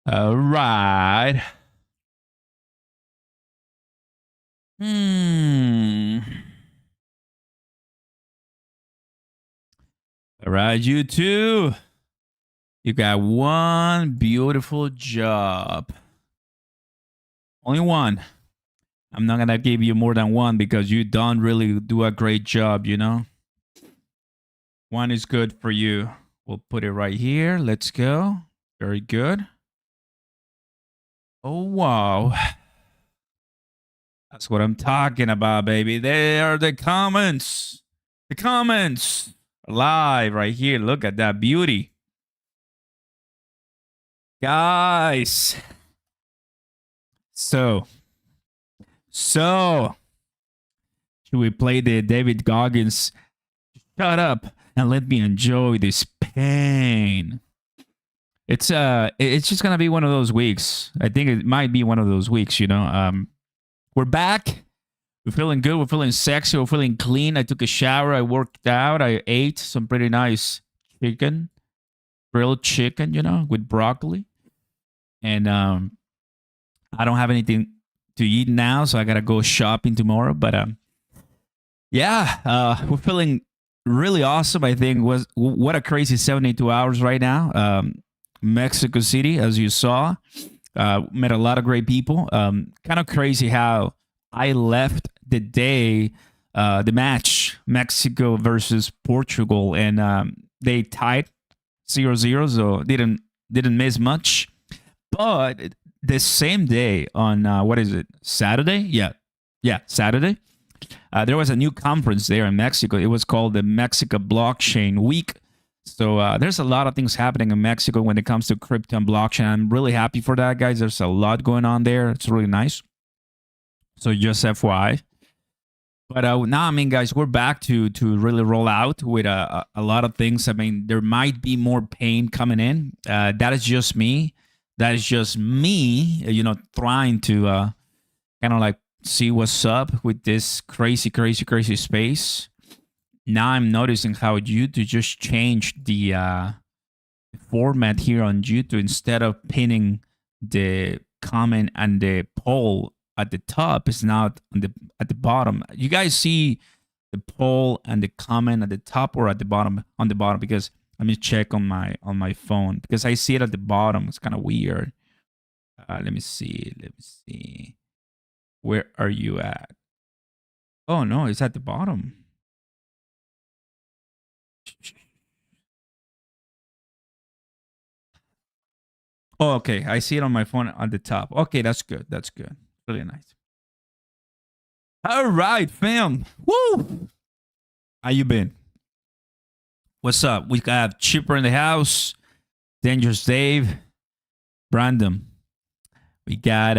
All right. All right, you two. You got one beautiful job. Only one. I'm not gonna give you more than one because you don't really do a great job, you know? One is good for you. We'll put it right here. Let's go. Very good. Oh, wow. That's what I'm talking about, baby. There are the comments. The comments. Live right here. Look at that beauty. Guys. So, should we play the David Goggins? Shut up and let me enjoy this pain. It's just gonna be one of those weeks. I think it might be one of those weeks, you know. We're back. We're feeling good. We're feeling sexy. We're feeling clean. I took a shower. I worked out. I ate some pretty nice chicken, grilled chicken, you know, with broccoli. And I don't have anything to eat now, so I gotta go shopping tomorrow. But yeah, we're feeling really awesome. I think was what a crazy 72 hours right now. Mexico City, as you saw, met a lot of great people. Kind of crazy how I left the day, the match, Mexico versus Portugal, and they tied 0-0, so didn't miss much. But the same day on what is it, Saturday? Yeah, Saturday. There was a new conference there in Mexico. It was called the Mexico Blockchain Week. So there's a lot of things happening in Mexico when it comes to crypto and blockchain. I'm really happy for that, guys. There's a lot going on there. It's really nice. So just FYI. But now, I mean, guys, we're back to really roll out with a lot of things. I mean, there might be more pain coming in. That is just me. That is just me, you know, trying to kind of like see what's up with this crazy space. Now I'm noticing how YouTube just changed the format here on YouTube. Instead of pinning the comment and the poll at the top, it's now at the bottom. You guys see the poll and the comment at the top or at the bottom? On the bottom, because let me check on my phone, because I see it at the bottom. It's kind of weird. Let me see. Where are you at? Oh no, it's at the bottom. Oh, okay. I see it on my phone at the top. Okay, that's good. That's good. Really nice. All right, fam. Woo! How you been? What's up? We got Chipper in the house, Dangerous Dave, Brandon. We got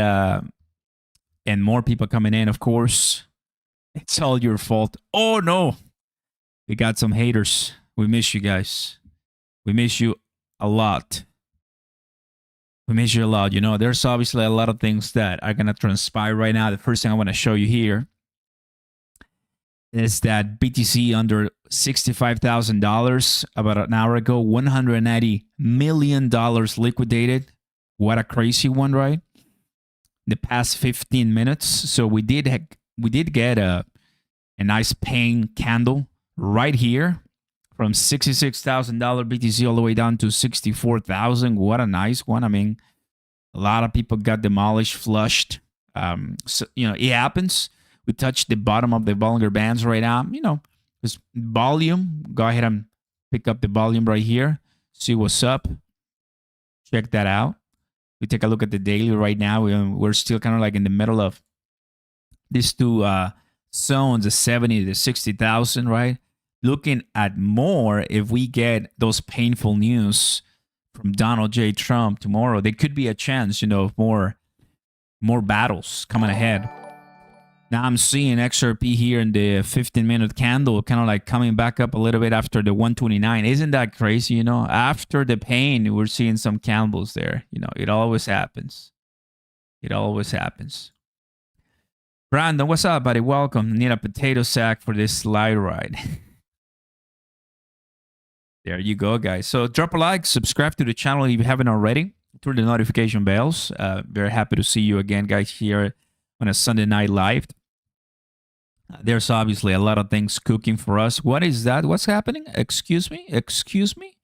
and more people coming in, of course. It's all your fault. Oh no. We got some haters. We miss you guys. We miss you a lot. We miss you a lot. You know, there's obviously a lot of things that are going to transpire right now. The first thing I want to show you here is that BTC under $65,000 about an hour ago, $190 million liquidated. What a crazy one, right? The past 15 minutes. So we did get a nice paying candle right here from $66,000 BTC all the way down to $64,000. What a nice one. I mean, a lot of people got demolished, flushed. So, you know, it happens. We touched the bottom of the Bollinger Bands right now. You know, this volume. Go ahead and pick up the volume right here. See what's up. Check that out. We take a look at the daily right now. We're still kind of like in the middle of these two zones, the 70 to 60,000, right? Looking at more, if we get those painful news from Donald J. Trump tomorrow, there could be a chance, you know, of more battles coming ahead. Now I'm seeing XRP here in the 15-minute candle, kind of like coming back up a little bit after the 129. Isn't that crazy? You know, after the pain, we're seeing some candles there. You know, it always happens. It always happens. Brandon, what's up, buddy? Welcome. Need a potato sack for this slide ride. There you go, guys. So drop a like, subscribe to the channel if you haven't already. turn the notification bells. Very happy to see you again, guys, here on a Sunday night live. There's obviously a lot of things cooking for us. What is that? What's happening? Excuse me? Excuse me?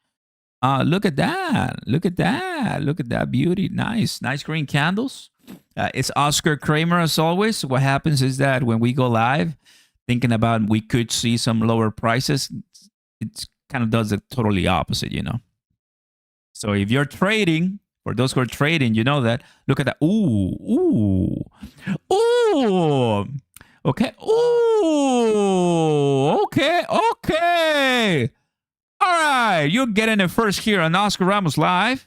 Look at that. Look at that. Look at that beauty. Nice. Nice green candles. It's Oscar Kramer as always. What happens is that when we go live, thinking about we could see some lower prices, it kind of does the totally opposite, you know. So if you're trading, for those who are trading, you know that. Look at that. Ooh. Okay. Ooh. Okay. All right. You're getting it first here on Oscar Ramos Live.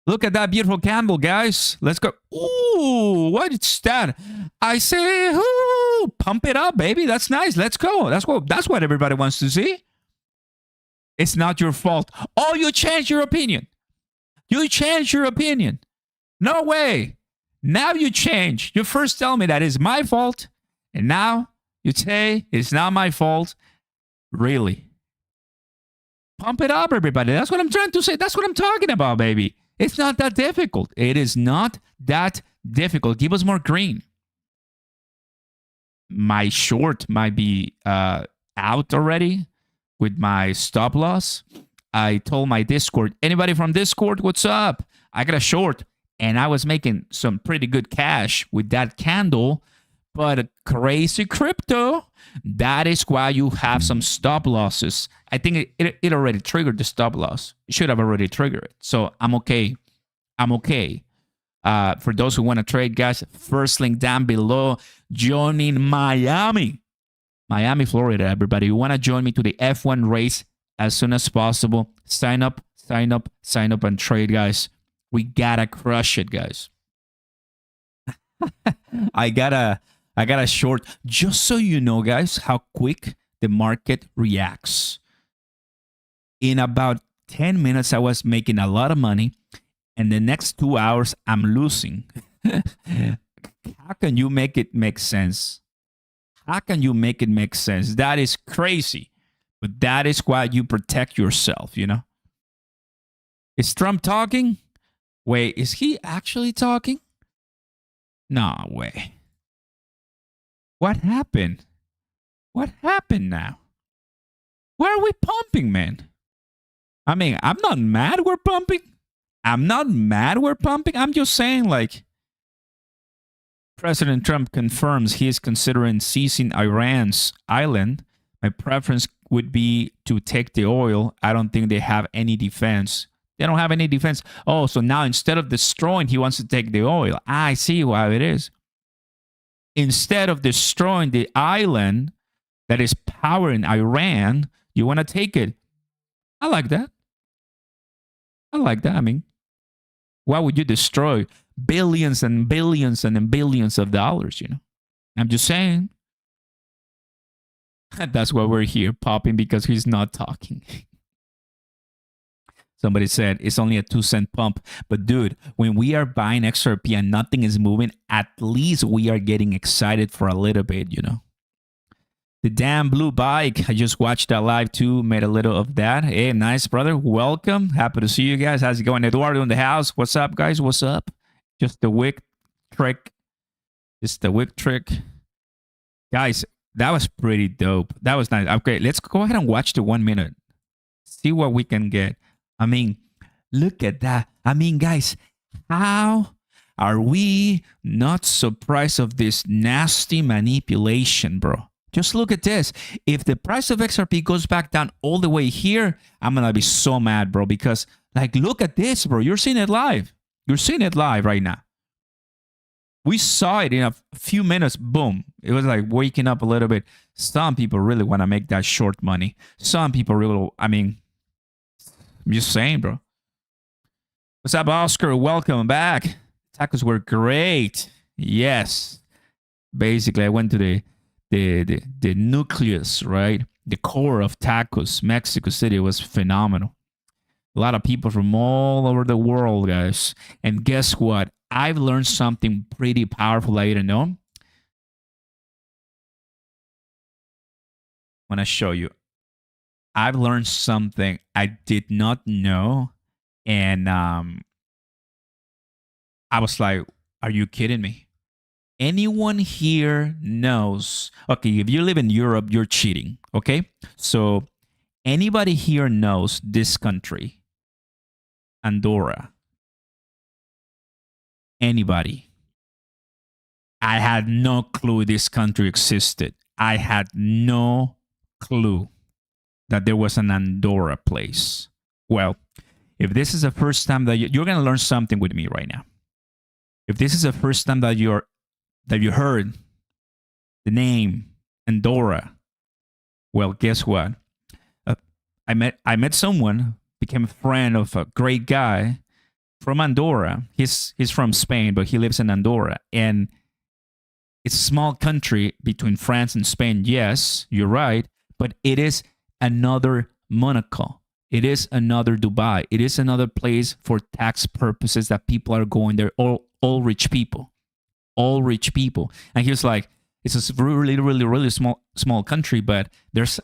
Look at that beautiful candle, guys. Let's go. Ooh, what's that? I say, ooh, pump it up, baby. That's nice. Let's go. That's what everybody wants to see. It's not your fault. Oh, you changed your opinion. You changed your opinion. No way. Now you change. You first tell me that it's my fault, and now you say it's not my fault. Really? Pump it up, everybody. That's what I'm trying to say. That's what I'm talking about, baby. It's not that difficult. It is not that difficult. Give us more green. My short might be out already with my stop loss. I told my Discord, anybody from Discord, what's up? I got a short, and I was making some pretty good cash with that candle, but crazy crypto. That is why you have some stop losses. I think it already triggered the stop loss. It should have already triggered it. So I'm okay. For those who want to trade, guys, first link down below. Joining Miami, Florida, everybody. You want to join me to the F1 race as soon as possible. Sign up, and trade, guys. We gotta crush it, guys. I got a short, just so you know, guys, how quick the market reacts. In about 10 minutes, I was making a lot of money, and the next 2 hours, I'm losing. How can you make it make sense? How can you make it make sense? That is crazy. But that is why you protect yourself, you know? Is Trump talking? Wait, is he actually talking? No way. What happened? What happened now? Why are we pumping, man? I mean, I'm not mad we're pumping. I'm just saying, like, President Trump confirms he is considering seizing Iran's island. My preference would be to take the oil. I don't think they have any defense. They don't have any defense. Oh, so now instead of destroying, he wants to take the oil. I see how it is. Instead of destroying the island that is powering Iran, you want to take it. I like that. I mean, why would you destroy billions and billions and billions of dollars, you know? I'm just saying. That's why we're here popping, because he's not talking. Somebody said it's only a 2-cent pump. But dude, when we are buying XRP and nothing is moving, at least we are getting excited for a little bit, you know? The damn blue bike. I just watched that live too. Made a little of that. Hey, nice, brother. Welcome. Happy to see you guys. How's it going? Eduardo in the house. What's up, guys? What's up? Just the wick trick. Guys, that was pretty dope. That was nice. Okay, let's go ahead and watch the 1 minute. See what we can get. I mean, look at that. I mean, guys, how are we not surprised of this nasty manipulation, bro? Just look at this. If the price of XRP goes back down all the way here, I'm going to be so mad, bro, because, like, look at this, bro. You're seeing it live. You're seeing it live right now. We saw it in a few minutes. Boom. It was like waking up a little bit. Some people really want to make that short money. Some people really, I mean, I'm just saying, bro. What's up, Oscar? Welcome back. Tacos were great. Yes. Basically, I went to the nucleus, right? The core of tacos. Mexico City was phenomenal. A lot of people from all over the world, guys. And guess what? I've learned something pretty powerful that you didn't know. I want to show you. I've learned something I did not know And I was like, are you kidding me? Anyone here knows, okay, if you live in Europe, you're cheating, okay? So anybody here knows this country, Andorra? Anybody? I had no clue this country existed. I had no clue that there was an Andorra place. Well, if this is the first time that you're going to learn something with me right now. If this is the first time that you heard the name Andorra, well, guess what? I met someone, became a friend of a great guy from Andorra. He's from Spain, but he lives in Andorra, and it's a small country between France and Spain. Yes, you're right, but it is another Monaco. It is another Dubai. It is another place for tax purposes that people are going there. All rich people, all rich people. And he was like, it's a really, really, really small country, but there's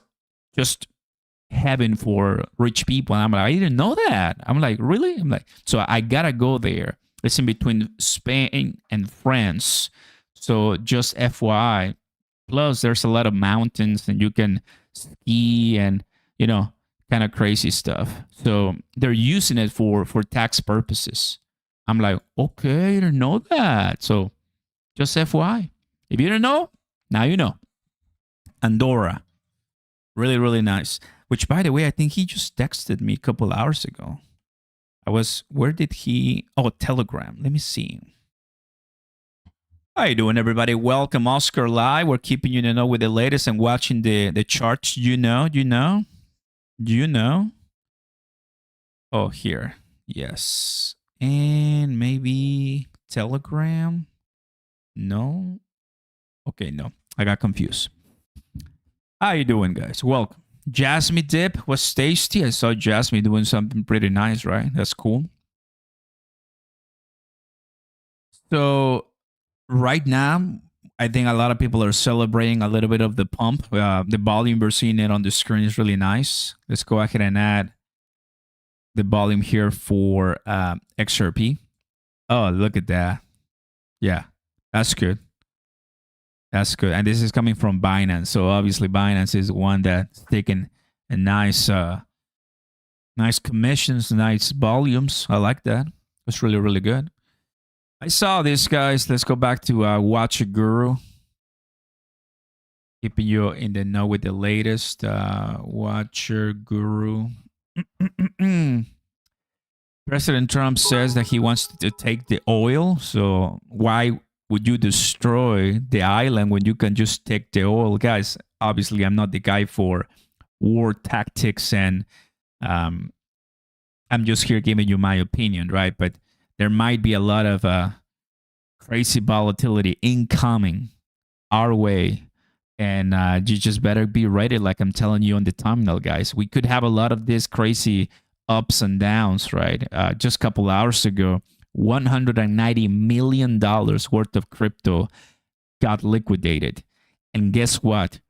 just heaven for rich people. And I'm like, I didn't know that. I'm like, really? I'm like, so I gotta go there. It's in between Spain and France. So just FYI. Plus, there's a lot of mountains and you can ski and, kind of crazy stuff. So they're using it for tax purposes. I'm like, okay, I didn't know that. So just FYI. If you didn't know, now you know. Andorra. Really, really nice. Which, by the way, I think he just texted me a couple hours ago. Where did he? Oh, Telegram. Let me see. How you doing, everybody? Welcome, Oscar Live. We're keeping you in the know with the latest and watching the charts. You know. Oh, here. Yes. And maybe Telegram. No. Okay, no. I got confused. How you doing, guys? Welcome. Jasmine dip was tasty. I saw Jasmine doing something pretty nice, right? That's cool. So right now, I think a lot of people are celebrating a little bit of the pump. The volume we're seeing it on the screen is really nice. Let's go ahead and add the volume here for XRP. Oh, look at that. Yeah, that's good. That's good. And this is coming from Binance. So obviously Binance is one that's taking a nice commissions, nice volumes. I like that. That's really, really good. I saw this, guys. Let's go back to Watch Guru. Keeping you in the know with the latest. Watcher Guru. President Trump says that he wants to take the oil. So why would you destroy the island when you can just take the oil? Guys, obviously, I'm not the guy for war tactics, and I'm just here giving you my opinion, right? But there might be a lot of crazy volatility incoming our way, and you just better be ready, like I'm telling you on the thumbnail, guys. We could have a lot of this crazy ups and downs, right? Just a couple hours ago, $190 million worth of crypto got liquidated. And guess what?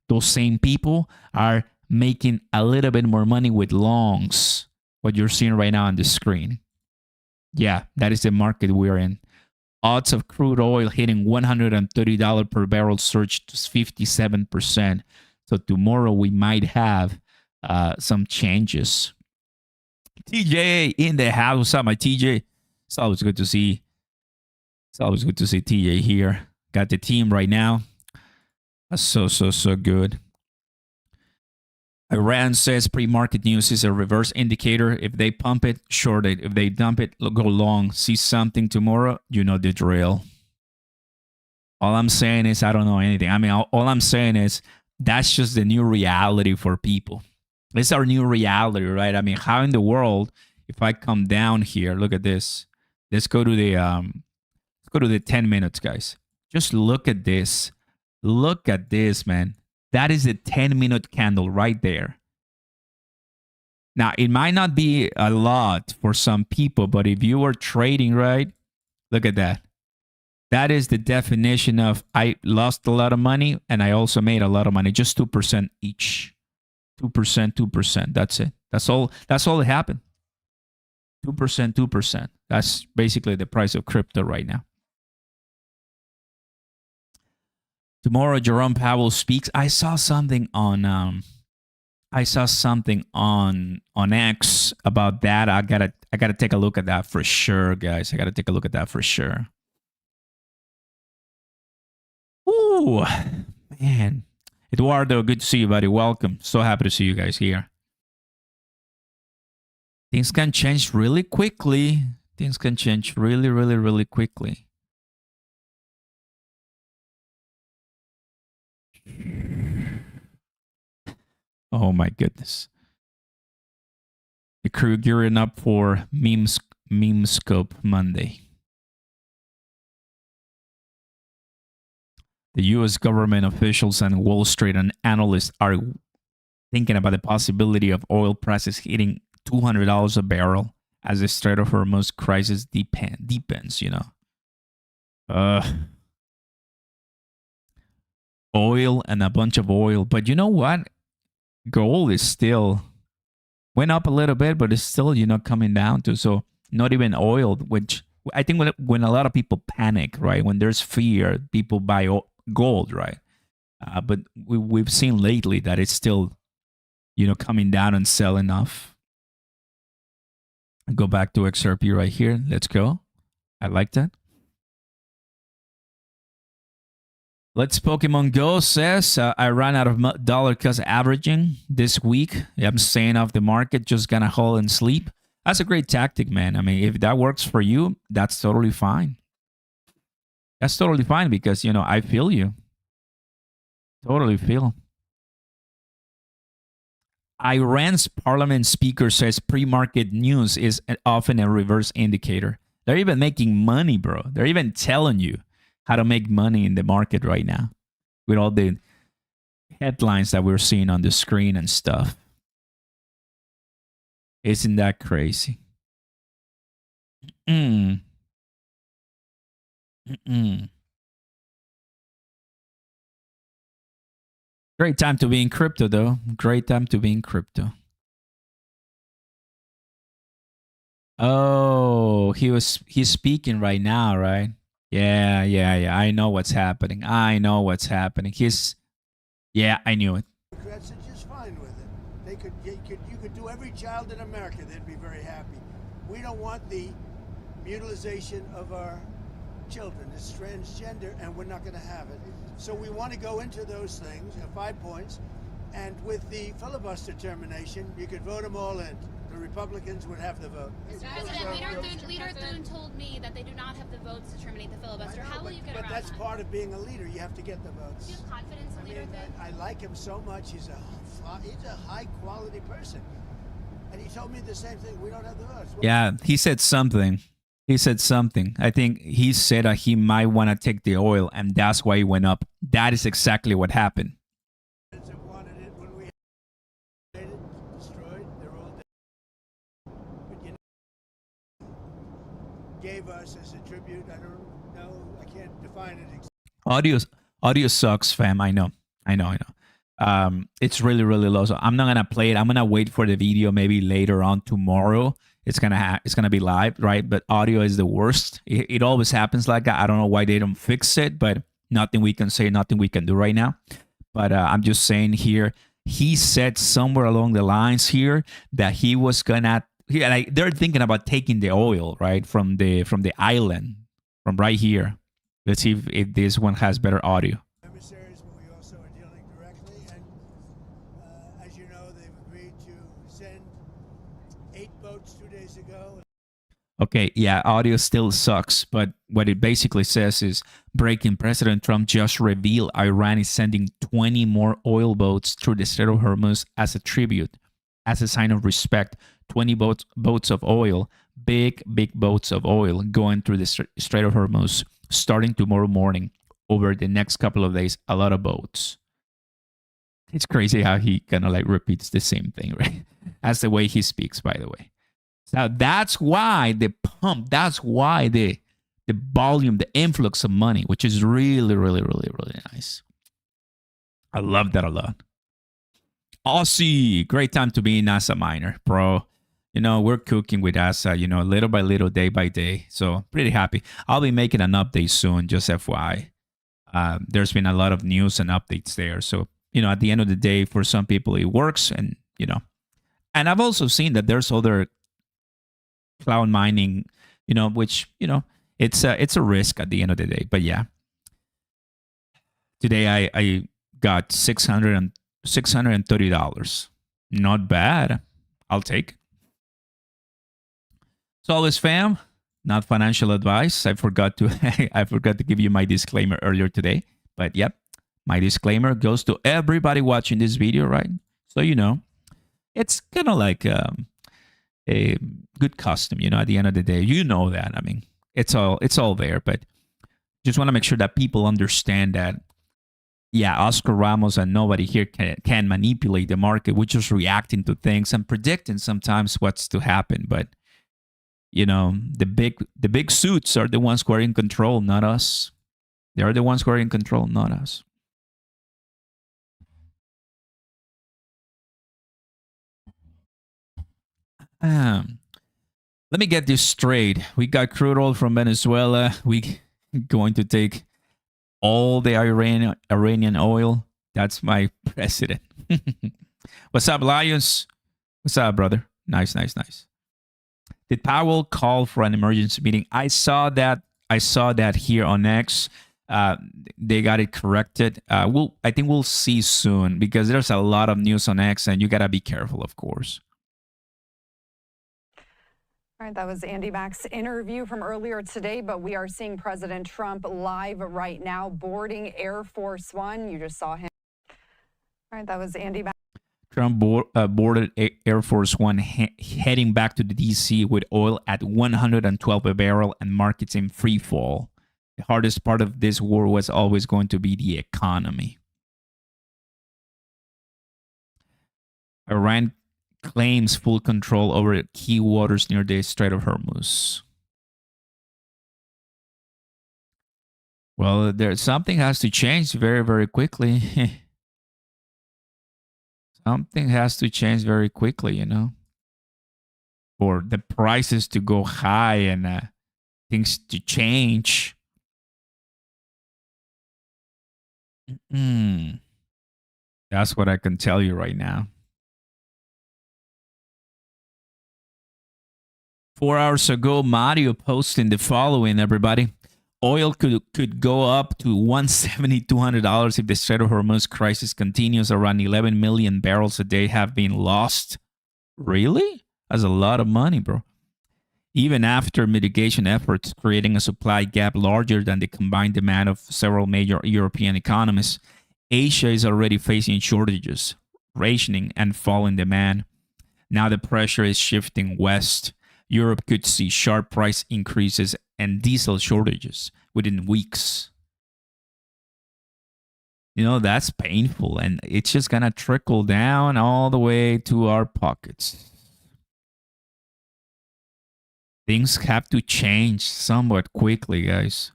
Those same people are making a little bit more money with longs, what you're seeing right now on the screen. Yeah, that is the market we're in. Odds of crude oil hitting $130 per barrel surged to 57%. So tomorrow we might have some changes. TJ in the house. What's up, my TJ? It's always good to see. It's always good to see TJ here. Got the team right now. That's so good. Iran says pre-market news is a reverse indicator. If they pump it, short it. If they dump it, go long. See something tomorrow, you know the drill. All I'm saying is I don't know anything. I mean, all I'm saying is that's just the new reality for people. It's our new reality, right? I mean, how in the world, if I come down here, look at this. Let's go to the 10 minutes, guys. Just look at this. Look at this, man. That is a 10-minute candle right there. Now, it might not be a lot for some people, but if you are trading, right, look at that. That is the definition of I lost a lot of money and I also made a lot of money. Just 2% each. 2%. That's it. That's all that happened. 2%, 2%. That's basically the price of crypto right now. Tomorrow, Jerome Powell speaks. I saw something on X about that. I gotta take a look at that for sure, guys. I gotta take a look at that for sure. Ooh, man. Eduardo, good to see you, buddy. Welcome. So happy to see you guys here. Things can change really quickly. Things can change really, really, really quickly. Oh my goodness. The crew gearing up for meme scope Monday. The US government officials and Wall Street and analysts are thinking about the possibility of oil prices hitting $200 a barrel as the Strait of Hormuz crisis deepens, you know. Oil and a bunch of oil. But you know what? Gold is still went up a little bit, but it's still, you know, coming down to, so not even oil, which I think when a lot of people panic, right? When there's fear, people buy gold, right? But we've seen lately that it's still, you know, coming down and selling off. Go back to XRP right here. Let's go. I like that. Let's Pokemon Go says, I ran out of dollar cost averaging this week. I'm staying off the market, just gonna hold and sleep. That's a great tactic, man. I mean, if that works for you, that's totally fine. That's totally fine because, you know, I feel you. Totally feel. Iran's parliament speaker says pre-market news is often a reverse indicator. They're even making money, bro. They're even telling you how to make money in the market right now with all the headlines that we're seeing on the screen and stuff. Isn't that crazy? Great time to be in crypto, though. Great time to be in crypto. Oh, he's speaking right now, right? Yeah. I know what's happening. Yeah, I knew it. Democrats are just fine with it. You could do every child in America, they'd be very happy. We don't want the mutilization of our children. It's transgender, and we're not going to have it. So we want to go into those things, 5 points, and with the filibuster termination, you could vote them all in. The Republicans would have the vote. President, Leader Thune told me that they do not have the votes to terminate the filibuster. How will you get around that? But that's part of being a leader. You have to get the votes. Do you have confidence in Leader Thune? I like him so much. He's a high-quality person. And he told me the same thing. We don't have the votes. Yeah, he said something. I think he said he might want to take the oil, and that's why he went up. That is exactly what happened. Wanted it when we had it destroyed. They're all dead. But you know, gave us as a tribute. I don't know. I can't define it exactly. Audio sucks, fam. I know. It's really, really low. So I'm not gonna play it. I'm gonna wait for the video maybe later on tomorrow. It's gonna be live, right? But audio is the worst. It always happens like that. I don't know why they don't fix it, but nothing we can say, nothing we can do right now. But I'm just saying here, he said somewhere along the lines here that he was gonna. They're thinking about taking the oil, right, from the island, from right here. Let's see if this one has better audio. Emissaries, but we also are dealing directly, and as you know, they've agreed to send 8 boats 2 days ago. Okay, yeah, audio still sucks, but what it basically says is breaking. President Trump just revealed Iran is sending 20 more oil boats through the Strait of Hormuz as a tribute, as a sign of respect. 20 boats of oil, big boats of oil going through the Strait of Hormuz starting tomorrow morning. Over the next couple of days, a lot of boats. It's crazy how he kind of like repeats the same thing, right? That's the way he speaks, by the way. So that's why the pump, that's why the volume, the influx of money, which is really, really, really, really nice. I love that a lot. Aussie, great time to be in NASA miner, bro. we're cooking with ASA, little by little, day by day. So pretty happy. I'll be making an update soon, just FYI. There's been a lot of news and updates there. So, at the end of the day, for some people, it works. And, and I've also seen that there's other cloud mining, which, it's a risk at the end of the day. But yeah, today I got $630. Not bad. I'll take it. So always, fam, not financial advice. I forgot to give you my disclaimer earlier today. But yep, my disclaimer goes to everybody watching this video, right? So it's kind of like a good custom, at the end of the day. That. I mean, it's all there, but just want to make sure that people understand that, yeah, Oscar Ramos and nobody here can manipulate the market. We're just reacting to things and predicting sometimes what's to happen. But, the big suits are the ones who are in control, not us. They are the ones who are in control, not us. Let me get this straight. We got crude oil from Venezuela. We going to take all the Iranian oil. That's my president. What's up, Lions? What's up, brother? Nice. Did Powell call for an emergency meeting? I saw that here on X. They got it corrected. I think we'll see soon because there's a lot of news on X, and you gotta be careful, of course. All right, that was Andy Mack's interview from earlier today, but we are seeing President Trump live right now boarding Air Force One. You just saw him. All right, that was Andy Mack. Trump boarded Air Force One heading back to the D.C. with oil at $112 a barrel and markets in free fall. The hardest part of this war was always going to be the economy. Iran claims full control over key waters near the Strait of Hormuz. Well, something has to change very, very quickly. Something has to change very quickly, for the prices to go high and things to change. That's what I can tell you right now. 4 hours ago, Mario posting the following, everybody. Oil could go up to $170, $200 if the Strait of Hormuz crisis continues. Around 11 million barrels a day have been lost. Really? That's a lot of money, bro. Even after mitigation efforts, creating a supply gap larger than the combined demand of several major European economies, Asia is already facing shortages, rationing, and falling demand. Now the pressure is shifting west. Europe could see sharp price increases and diesel shortages within weeks. That's painful, and it's just going to trickle down all the way to our pockets. Things have to change somewhat quickly, guys.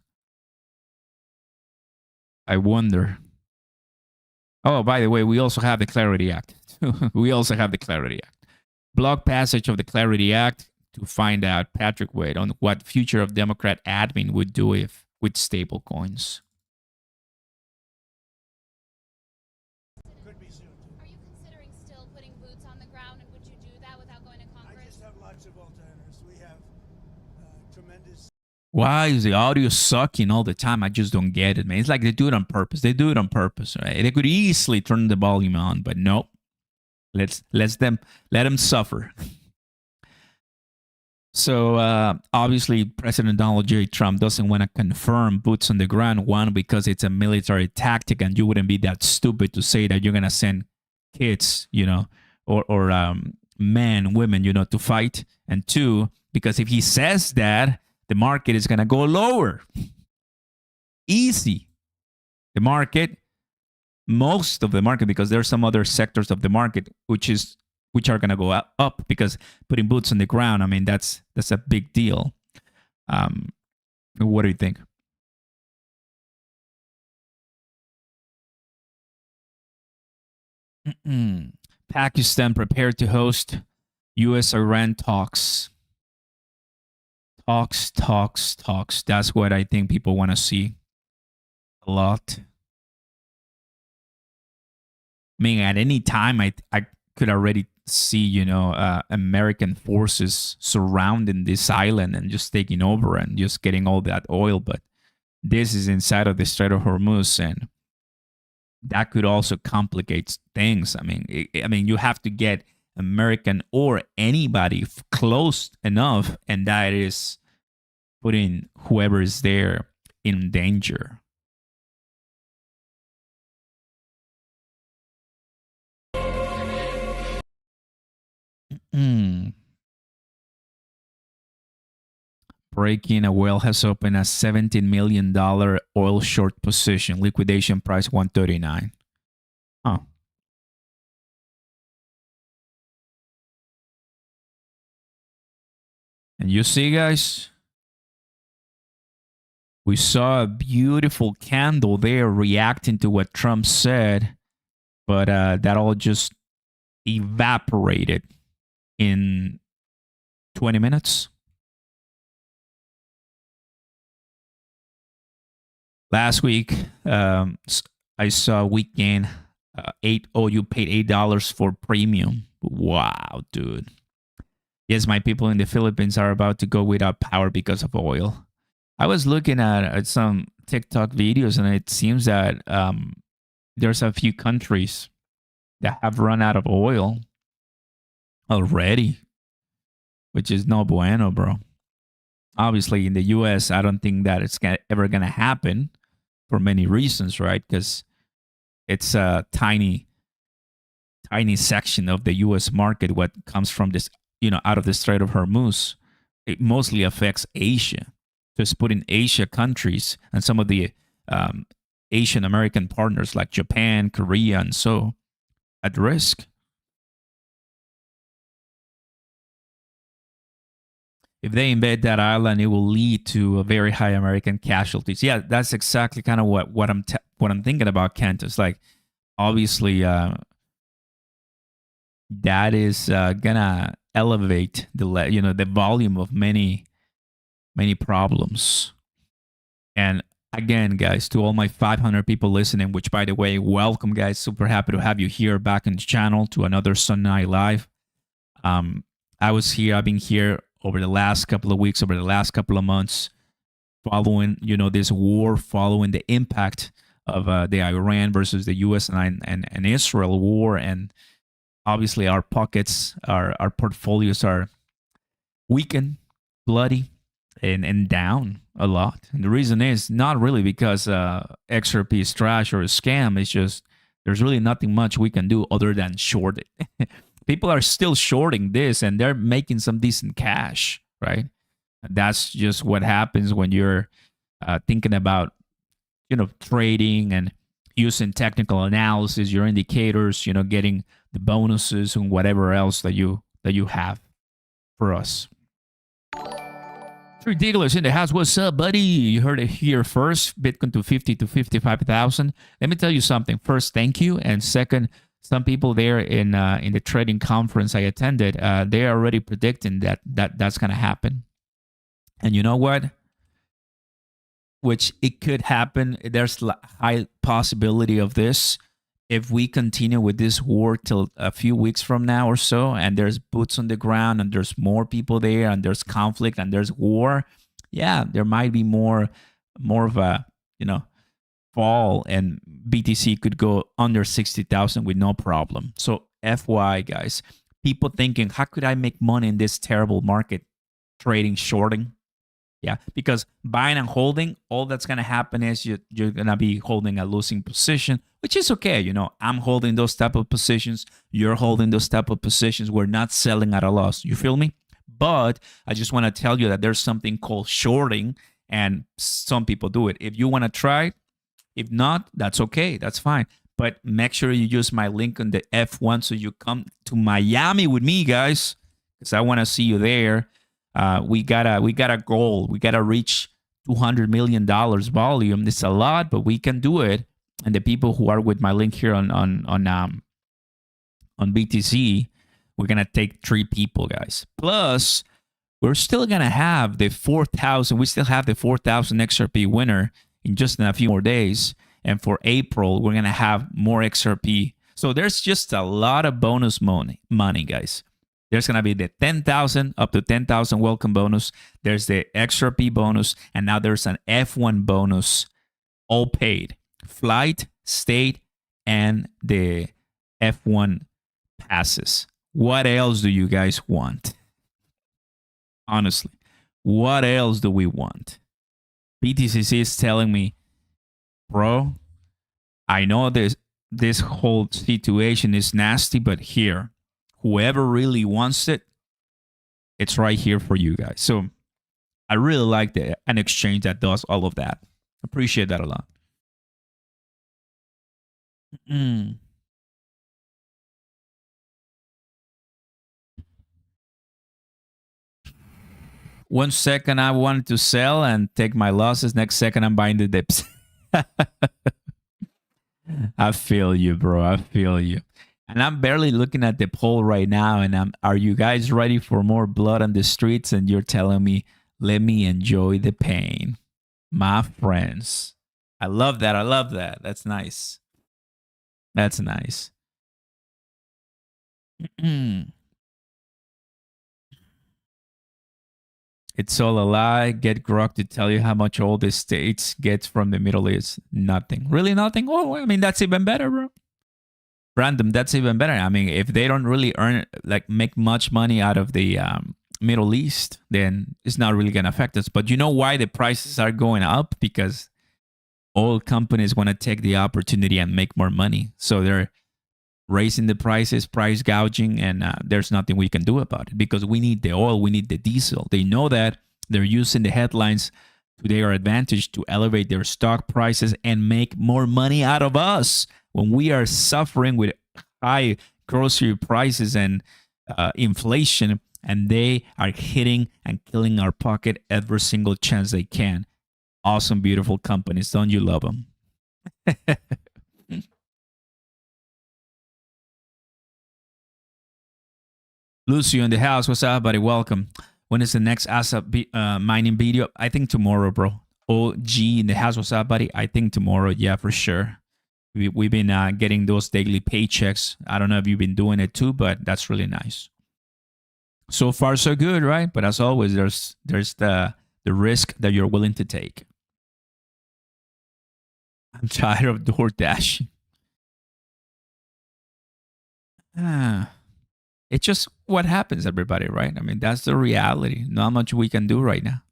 I wonder. Oh, by the way, we also have the Clarity Act. Blog passage of the Clarity Act to find out, Patrick Wade, on what future of Democrat admin would do with stable coins. Could be soon. Are you considering still putting boots on the ground, and would you do that without going to Congress? I just have lots of alternatives. We have tremendous. Why is the audio sucking all the time? I just don't get it, man. It's like they do it on purpose. Right? They could easily turn the volume on, but nope. Let them suffer. So obviously, President Donald J. Trump doesn't want to confirm boots on the ground. One, because it's a military tactic, and you wouldn't be that stupid to say that you're gonna send kids, or men, women, to fight. And two, because if he says that, the market is gonna go lower. Easy. The market, most of the market, because there are some other sectors of the market which are going to go up because putting boots on the ground, I mean, that's a big deal. What do you think? Pakistan prepared to host U.S. Iran talks. Talks. That's what I think people want to see a lot. I mean, at any time, I could already see, American forces surrounding this island and just taking over and just getting all that oil. But this is inside of the Strait of Hormuz, and that could also complicate things. I mean, you have to get American or anybody close enough, and that is putting whoever is there in danger. Breaking, a whale has opened a $17 million oil short position. Liquidation price $139. Huh. And you see, guys, we saw a beautiful candle there reacting to what Trump said, but that all just evaporated in 20 minutes. Last week, I saw weekend you paid $8 for premium. Wow, dude. Yes, my people in the Philippines are about to go without power because of oil. I was looking at some TikTok videos, and it seems that there's a few countries that have run out of oil already, which is no bueno, bro. Obviously, in the U.S., I don't think that it's ever going to happen for many reasons, right? Because it's a tiny section of the U.S. market, what comes from this, out of the Strait of Hormuz. It mostly affects Asia. Just putting Asia countries and some of the Asian American partners like Japan, Korea, and so at risk. If they invade that island, it will lead to a very high American casualties. Yeah, that's exactly kind of what I'm thinking about, Kent. It's like, obviously, that is gonna elevate the volume of many problems. And again, guys, to all my 500 people listening, which, by the way, welcome, guys. Super happy to have you here back in the channel to another Sunday Night Live. I've been here over the last couple of weeks, over the last couple of months, following, this war, following the impact of the Iran versus the U.S. and Israel war. And obviously our pockets, our portfolios are weakened, bloody, and down a lot. And the reason is not really because XRP is trash or a scam. It's just there's really nothing much we can do other than short it. People are still shorting this, and they're making some decent cash, right? That's just what happens when you're thinking about, trading and using technical analysis, your indicators, getting the bonuses and whatever else that you have for us. Three dealers in the house. What's up, buddy? You heard it here first. Bitcoin to 50 to 55,000. Let me tell you something. First, thank you, and second, some people there in the trading conference I attended, they're already predicting that's going to happen. And you know what? Which it could happen. There's a high possibility of this if we continue with this war till a few weeks from now or so, and there's boots on the ground, and there's more people there, and there's conflict, and there's war. Yeah, there might be more of a fall, and BTC could go under 60,000 with no problem. So FY, guys, people thinking, how could I make money in this terrible market? Trading, shorting. Yeah, because buying and holding, all that's going to happen is you're going to be holding a losing position, which is okay. I'm holding those type of positions. You're holding those type of positions. We're not selling at a loss. You feel me? But I just want to tell you that there's something called shorting, and some people do it. If you want to try, if not, that's okay. That's fine. But make sure you use my link on the F1 so you come to Miami with me, guys, because I want to see you there. We got a goal. We got to reach $200 million volume. It's a lot, but we can do it. And the people who are with my link here on BTC, We're going to take 3 people, guys. Plus, we're still going to have the 4,000. We still have the 4,000 XRP winner in just in a few more days. And for April, we're going to have more XRP. So there's just a lot of bonus money, guys. There's going to be the 10,000 up to 10,000 welcome bonus. There's the XRP bonus. And now there's an F1 bonus, all paid. Flight, state, and the F1 passes. What else do you guys want? Honestly, what else do we want? BTCC is telling me, bro, I know this whole situation is nasty, but here, whoever really wants it, it's right here for you guys. So I really like an exchange that does all of that. Appreciate that a lot. 1 second I wanted to sell and take my losses. Next second I'm buying the dips. I feel you, bro. I feel you. And I'm barely looking at the poll right now. And are you guys ready for more blood on the streets? And you're telling me, let me enjoy the pain. My friends. I love that. I love that. That's nice. That's nice. It's all a lie. Get Grok to tell you how much all the states get from the Middle East. Nothing. Really nothing? Oh, I mean, that's even better, bro. Random, that's even better. I mean, if they don't really make much money out of the Middle East, then it's not really going to affect us. But you know why the prices are going up? Because all companies want to take the opportunity and make more money. So they're raising the prices, price gouging, and there's nothing we can do about it because we need the oil, we need the diesel. They know that. They're using the headlines to their advantage to elevate their stock prices and make more money out of us when we are suffering with high grocery prices and inflation, and they are hitting and killing our pocket every single chance they can. Awesome, beautiful companies. Don't you love them? Lucio in the house. What's up, buddy? Welcome. When is the next asset mining video? I think tomorrow, bro. OG in the house. What's up, buddy? I think tomorrow. Yeah, for sure. We've been getting those daily paychecks. I don't know if you've been doing it too, but that's really nice. So far, so good, right? But as always, there's the risk that you're willing to take. I'm tired of DoorDash. It's just what happens, everybody, right? I mean, that's the reality. Not much we can do right now.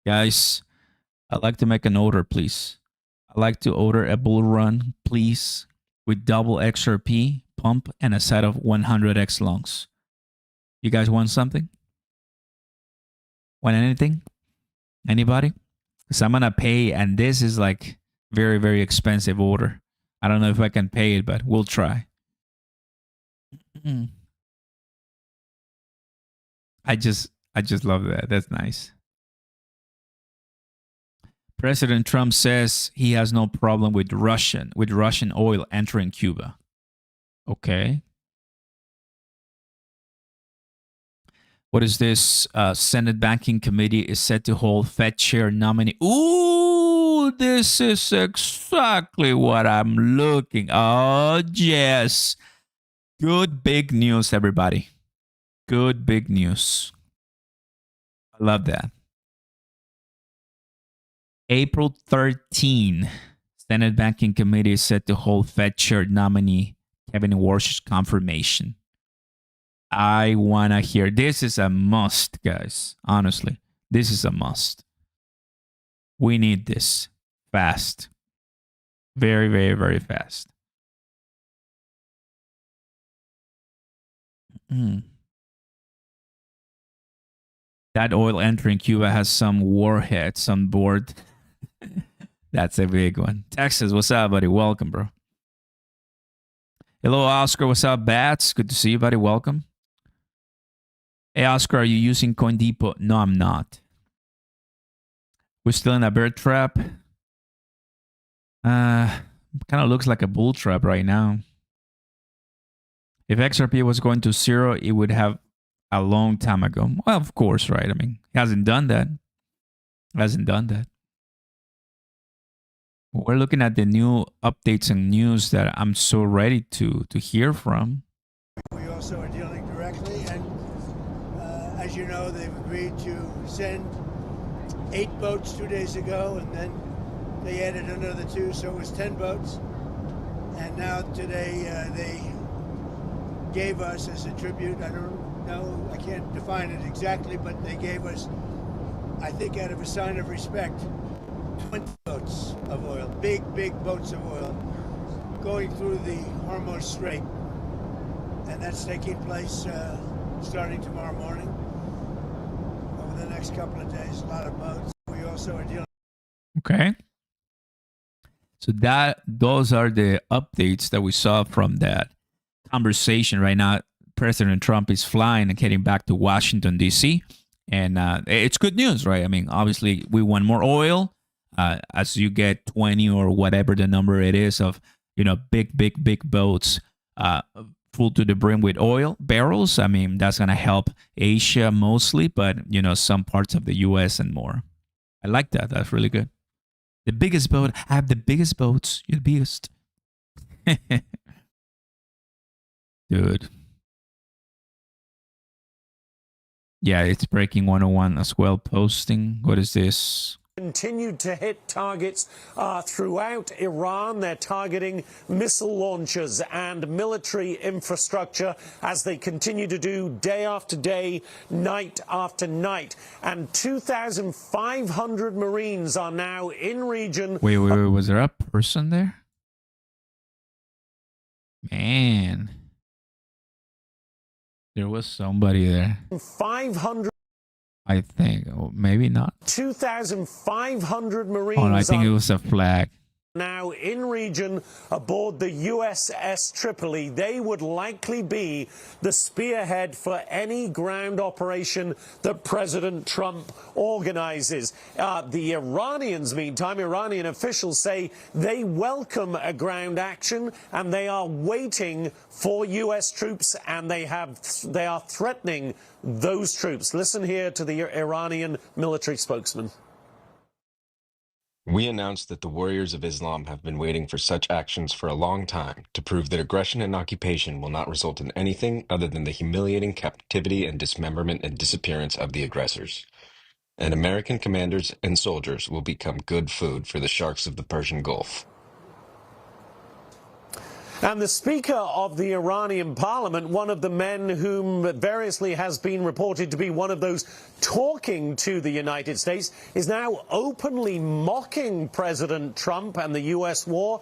Guys, I'd like to make an order, please. I'd like to order a bull run, please, with double XRP, pump, and a set of 100x longs. You guys want something? Want anything? Anybody? Because I'm going to pay, and this is like very, very expensive order. I don't know if I can pay it, but we'll try. I just love that. That's nice. President Trump says he has no problem with Russian oil entering Cuba. Okay. What is this? Senate Banking Committee is set to hold Fed Chair nominee. Ooh, this is exactly what I'm looking. Oh, yes. Good big news, everybody. Good big news. I love that. April 13, Senate Banking Committee is set to hold Fed Chair nominee Kevin Warsh's confirmation. I want to hear. This is a must, guys. Honestly, this is a must. We need this fast. Very, very, very fast. That oil entering Cuba has some warheads on board. That's a big one. Texas, what's up, buddy? Welcome, bro. Hello, Oscar. What's up, Bats? Good to see you, buddy. Welcome. Hey, Oscar, are you using CoinDepot? No, I'm not. We're still in a bear trap. Kind of looks like a bull trap right now. If XRP was going to zero, it would have a long time ago. Well, of course, right? I mean, he hasn't done that. Hasn't done that. We're looking at the new updates and news that I'm so ready to hear from. We also are dealing directly, and as you know, they've agreed to send 8 boats 2 days ago, and then they added another 2, so it was 10 boats. And now today they gave us as a tribute, I don't know, I can't define it exactly, but they gave us, I think out of a sign of respect, 20 boats of oil, big boats of oil, going through the Ramos Strait. And that's taking place starting tomorrow morning. Over the next couple of days, a lot of boats. We also are dealing. Okay. So those are the updates that we saw from that conversation. Right now, President Trump is flying and heading back to Washington, D.C. And it's good news, right? I mean, obviously, we want more oil. As you get 20 or whatever the number it is of, big boats full to the brim with oil barrels. I mean, that's going to help Asia mostly, but, some parts of the U.S. and more. I like that. That's really good. The biggest boat. I have the biggest boats. You're the biggest. Dude. Yeah, it's Breaking 101 as well. Posting. What is this? Continued to hit targets throughout Iran. They're targeting missile launchers and military infrastructure as they continue to do day after day, night after night. And 2,500 Marines are now in region. Wait. Was there a person there? Man. There was somebody there. 500. I think, or maybe not. 2,500 Marines. Oh, no, I think it was a flag. Now in region aboard the USS Tripoli. They would likely be the spearhead for any ground operation that President Trump organizes. The Iranians, meantime, Iranian officials say they welcome a ground action and they are waiting for U.S. troops, and they are threatening those troops. Listen here to the Iranian military spokesman. We announced that the warriors of Islam have been waiting for such actions for a long time to prove that aggression and occupation will not result in anything other than the humiliating captivity and dismemberment and disappearance of the aggressors. And American commanders and soldiers will become good food for the sharks of the Persian Gulf. And the Speaker of the Iranian Parliament, one of the men whom variously has been reported to be one of those talking to the United States, is now openly mocking President Trump and the U.S. war.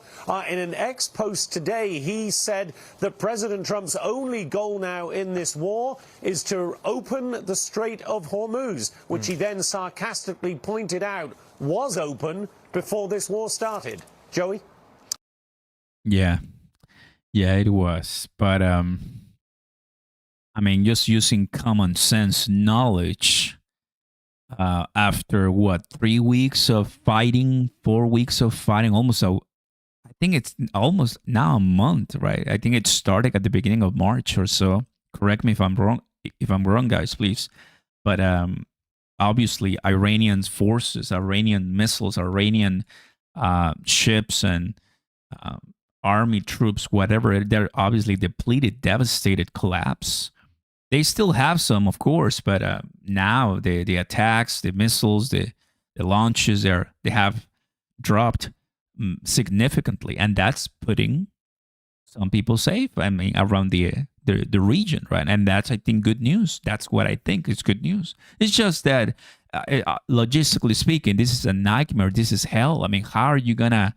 In an ex-post today, he said that President Trump's only goal now in this war is to open the Strait of Hormuz, which he then sarcastically pointed out was open before this war started. Joey? Yeah. Yeah, it was. But, I mean, just using common sense knowledge after, 3 weeks of fighting, 4 weeks of fighting, I think it's almost now a month, right? I think it started at the beginning of March or so. Correct me if I'm wrong. If I'm wrong, guys, please. But obviously, Iranian forces, Iranian missiles, Iranian ships and army troops, whatever, they're obviously depleted, devastated, collapse. They still have some, of course, but now the attacks, the missiles, the launches, they have dropped significantly, and that's putting some people safe. I mean, around the region, right? And that's, I think, good news. That's what I think is good news. It's just that logistically speaking, this is a nightmare. This is hell. I mean, how are you gonna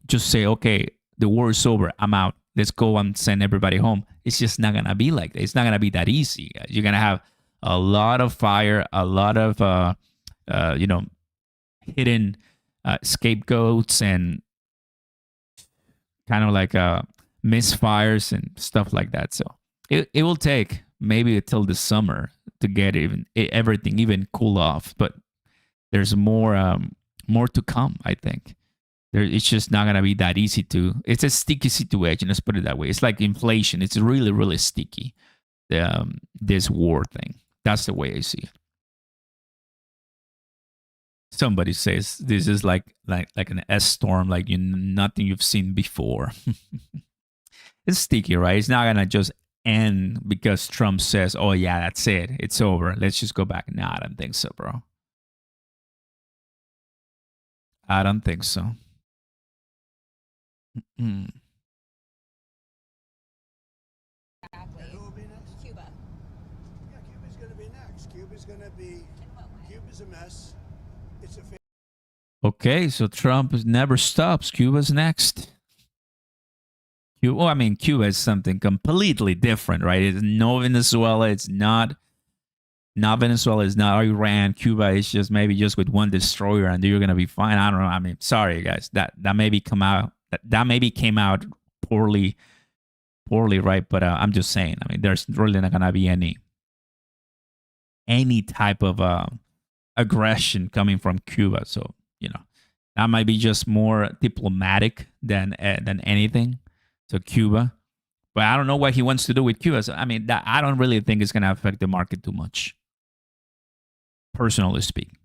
just say, okay, the war is over, I'm out, let's go and send everybody home? It's just not going to be like that. It's not going to be that easy. You're going to have a lot of fire, a lot of, hidden scapegoats and kind of like misfires and stuff like that. So it will take maybe until the summer to get everything even cool off. But there's more to come, I think. It's just not gonna be that easy to. It's a sticky situation. Let's put it that way. It's like inflation. It's really, really sticky. This war thing. That's the way I see it. Somebody says this is like an S storm, like nothing you've seen before. It's sticky, right? It's not gonna just end because Trump says, "Oh yeah, that's it. It's over. Let's just go back." No, I don't think so, bro. I don't think so. And who will be next? Cuba. Yeah, Cuba's going to be next. Cuba's going to be. Cuba's a mess. It's a. Okay, so Trump never stops. Cuba's next. Well, I mean, Cuba is something completely different, right? It's no Venezuela. It's not Venezuela. It's not Iran. Cuba is just maybe just with one destroyer, and you're gonna be fine. I don't know. I mean, sorry guys. That maybe come out. That maybe came out poorly, right? But I'm just saying. I mean, there's really not gonna be any type of aggression coming from Cuba. So that might be just more diplomatic than anything. So Cuba, but I don't know what he wants to do with Cuba. So, I mean, I don't really think it's going to affect the market too much, personally speaking.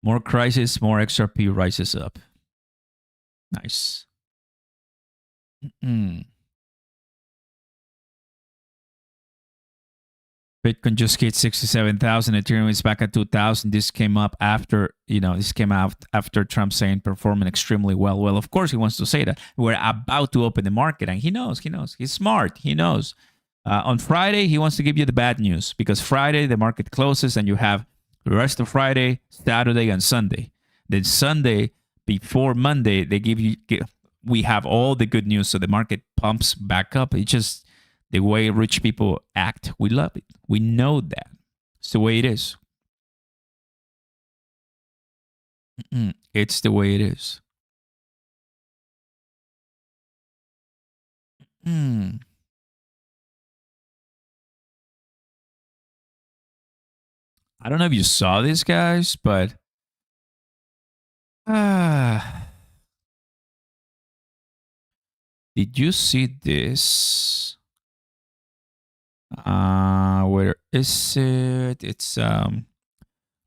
More crisis, more XRP rises up. Nice. Bitcoin just hit 67,000. Ethereum is back at 2,000. This came up after, this came out after Trump saying performing extremely well. Well, of course he wants to say that. We're about to open the market, and he knows. He's smart. He knows. On Friday, he wants to give you the bad news because Friday the market closes and you have the rest of Friday, Saturday, and Sunday. Then Sunday before Monday, we have all the good news, so the market pumps back up. It's just the way rich people act. We love it. We know that. It's the way it is. It's the way it is. I don't know if you saw this, guys, but did you see this? Where is it? It's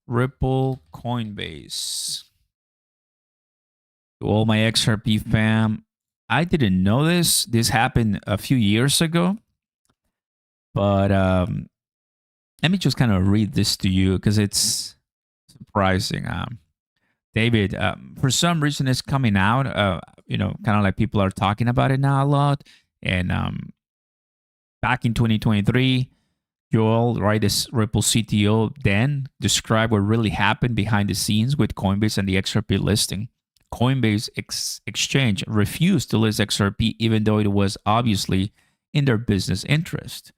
Ripple Coinbase. To all my XRP fam, I didn't know this. This happened a few years ago, but let me just kind of read this to you because it's surprising. David, for some reason, it's coming out. Kind of like people are talking about it now a lot, and back in 2023, Joel, right, this Ripple CTO, then described what really happened behind the scenes with Coinbase and the XRP listing. Coinbase exchange refused to list XRP even though it was obviously in their business interest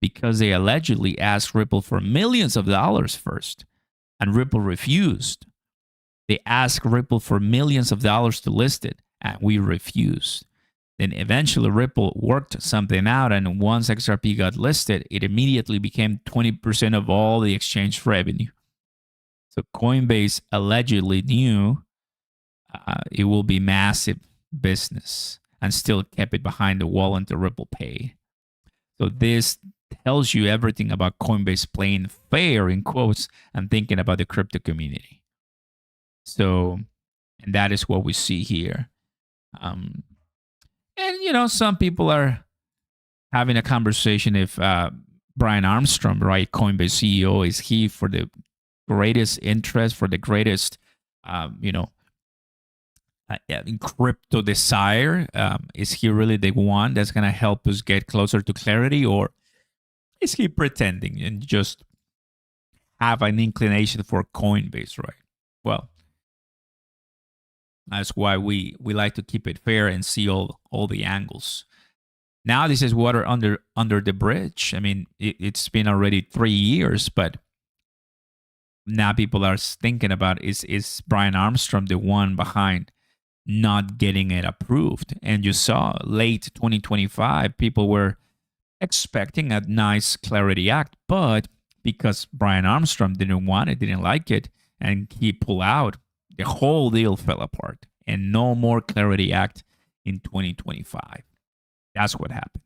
because they allegedly asked Ripple for millions of dollars first, and Ripple refused. They asked Ripple for millions of dollars to list it, and we refused. Then eventually Ripple worked something out, and once XRP got listed, it immediately became 20% of all the exchange revenue. So Coinbase allegedly knew it will be massive business and still kept it behind the wall until Ripple paid. So this tells you everything about Coinbase playing fair, in quotes, and thinking about the crypto community. So, and that is what we see here. And, some people are having a conversation if Brian Armstrong, right, Coinbase CEO, is he for the greatest interest, for the greatest, crypto desire? Is he really the one that's going to help us get closer to clarity, or is he pretending and just have an inclination for Coinbase, right? Well, that's why we like to keep it fair and see all the angles. Now this is water under the bridge. I mean, it's been already 3 years, but now people are thinking about is Brian Armstrong the one behind not getting it approved? And you saw late 2025, people were expecting a nice Clarity Act, but because Brian Armstrong didn't want it, didn't like it, and he pulled out, the whole deal fell apart, and no more Clarity Act in 2025. That's what happened.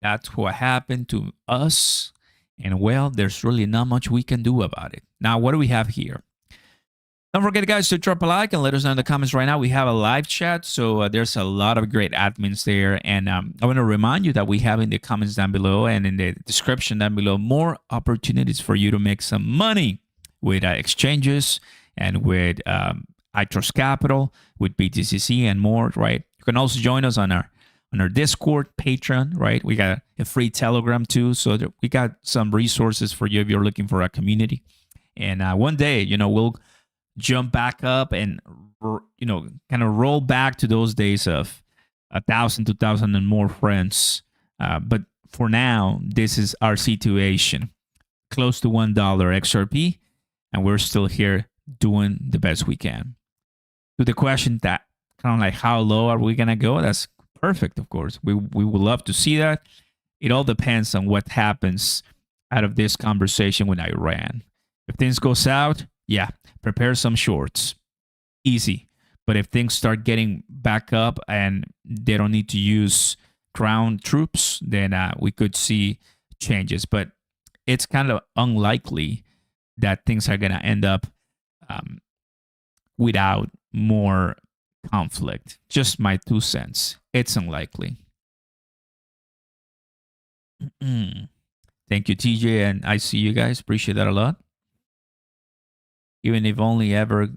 That's what happened to us. And well, there's really not much we can do about it. Now, what do we have here? Don't forget, guys, to drop a like and let us know in the comments right now. We have a live chat, so there's a lot of great admins there. And I want to remind you that we have in the comments down below and in the description down below more opportunities for you to make some money with exchanges and with iTrustCapital, with BTCC and more, right? You can also join us on our Discord, Patreon, right? We got a free Telegram too, so we got some resources for you if you're looking for a community. And one day, we'll jump back up and kind of roll back to those days of 1,000, 2,000 and more friends. But for now, this is our situation. Close to $1 XRP, and we're still here doing the best we can. To the question that kind of like how low are we gonna go? That's perfect, of course. We would love to see that. It all depends on what happens out of this conversation with Iran. If things go south, yeah, prepare some shorts. Easy. But if things start getting back up and they don't need to use ground troops, then we could see changes. But it's kind of unlikely that things are going to end up without more conflict. Just my 2 cents. It's unlikely. Thank you, TJ, and I see you guys. Appreciate that a lot. Even if only ever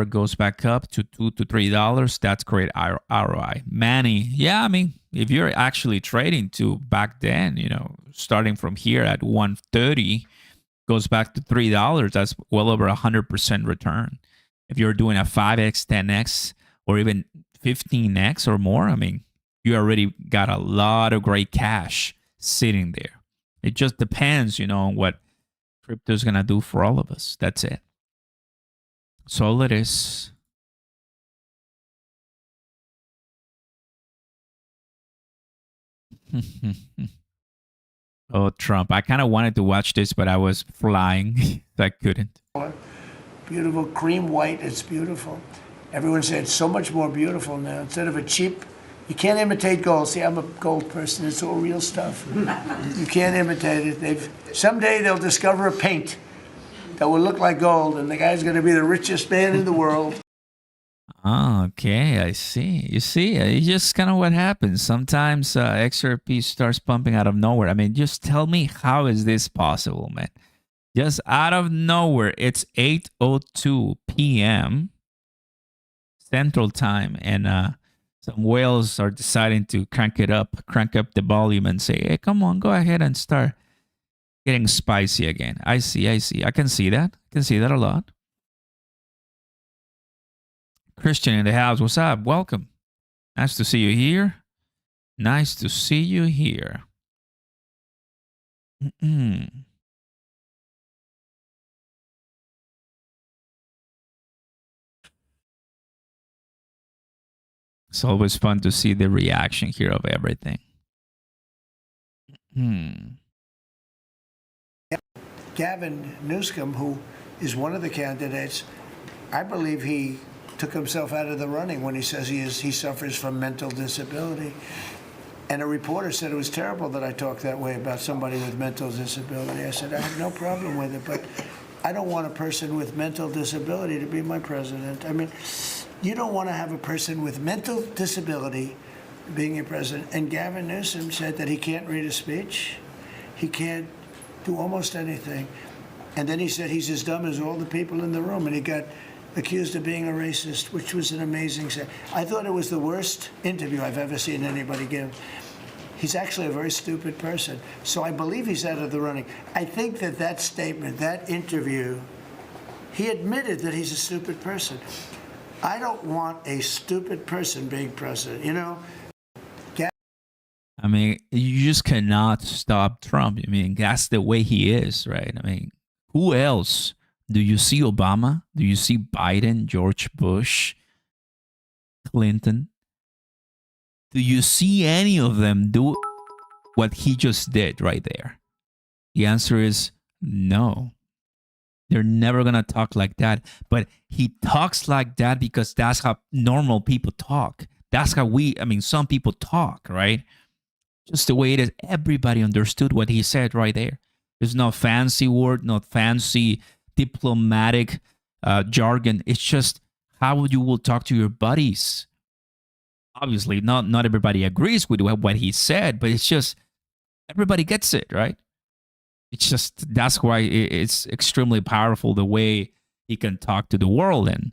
goes back up to $2 to $3, that's great ROI. Manny, yeah, I mean, if you're actually trading to back then, starting from here at 130, goes back to $3, that's well over 100% return. If you're doing a 5x, 10x, or even 15x or more, I mean, you already got a lot of great cash sitting there. It just depends, on what crypto is going to do for all of us. That's it. That's all it is. Oh, Trump. I kind of wanted to watch this, but I was flying. I couldn't. Beautiful cream white, it's beautiful. Everyone said it's so much more beautiful now. Instead of a cheap, you can't imitate gold. See, I'm a gold person. It's all real stuff. You can't imitate it. Someday they'll discover a paint that will look like gold, and the guy's going to be the richest man in the world. Oh, okay, I see. You see, it's just kind of what happens. Sometimes XRP starts pumping out of nowhere. I mean, just tell me, how is this possible, man? Just out of nowhere. It's 8:02 p.m. Central Time, and some whales are deciding to crank up the volume and say, hey, come on, go ahead and start getting spicy again. I see. I can see that. A lot. Christian in the house, what's up? Welcome. Nice to see you here. It's always fun to see the reaction here of everything. Gavin Newsom, who is one of the candidates, I believe he took himself out of the running when he says he suffers from mental disability. And a reporter said it was terrible that I talked that way about somebody with mental disability. I said, I have no problem with it, but I don't want a person with mental disability to be my president. I mean, you don't want to have a person with mental disability being your president. And Gavin Newsom said that he can't read a speech. He can't do almost anything. And then he said he's as dumb as all the people in the room. And he got accused of being a racist, which was an amazing say. I thought it was the worst interview I've ever seen anybody give. He's actually a very stupid person. So I believe he's out of the running. I think that statement, that interview, he admitted that he's a stupid person. I don't want a stupid person being president, I mean, you just cannot stop Trump. I mean, that's the way he is, right? I mean, who else? Do you see Obama? Do you see Biden, George Bush, Clinton? Do you see any of them do what he just did right there? The answer is No. They're never going to talk like that. But he talks like that because that's how normal people talk. That's how some people talk, right? Just the way it is. Everybody understood what he said right there. There's no fancy word, no fancy diplomatic jargon. It's just how you will talk to your buddies. Obviously, not everybody agrees with what he said, but it's just everybody gets it, right? It's just that's why it's extremely powerful the way he can talk to the world, and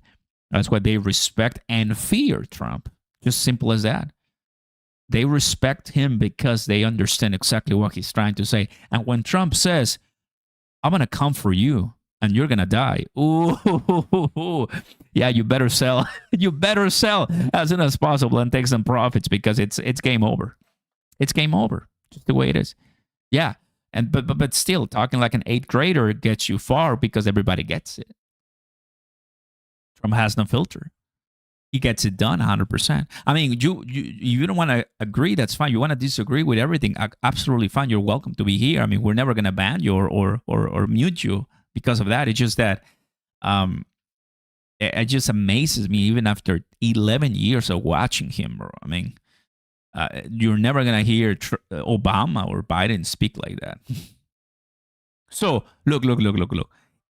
that's why they respect and fear Trump. Just simple as that. They respect him because they understand exactly what he's trying to say. And when Trump says, "I'm gonna come for you and you're gonna die," ooh, yeah, you better sell. You better sell as soon as possible and take some profits because it's game over. It's game over. Just the way it is. Yeah. And but still, talking like an 8th grader gets you far because everybody gets it. Trump has no filter. He gets it done 100%. I mean, you don't want to agree, that's fine. You want to disagree with everything, absolutely fine. You're welcome to be here. I mean, we're never going to ban you or mute you because of that. It's just that it just amazes me even after 11 years of watching him, bro. I mean, you're never going to hear Obama or Biden speak like that. So, look.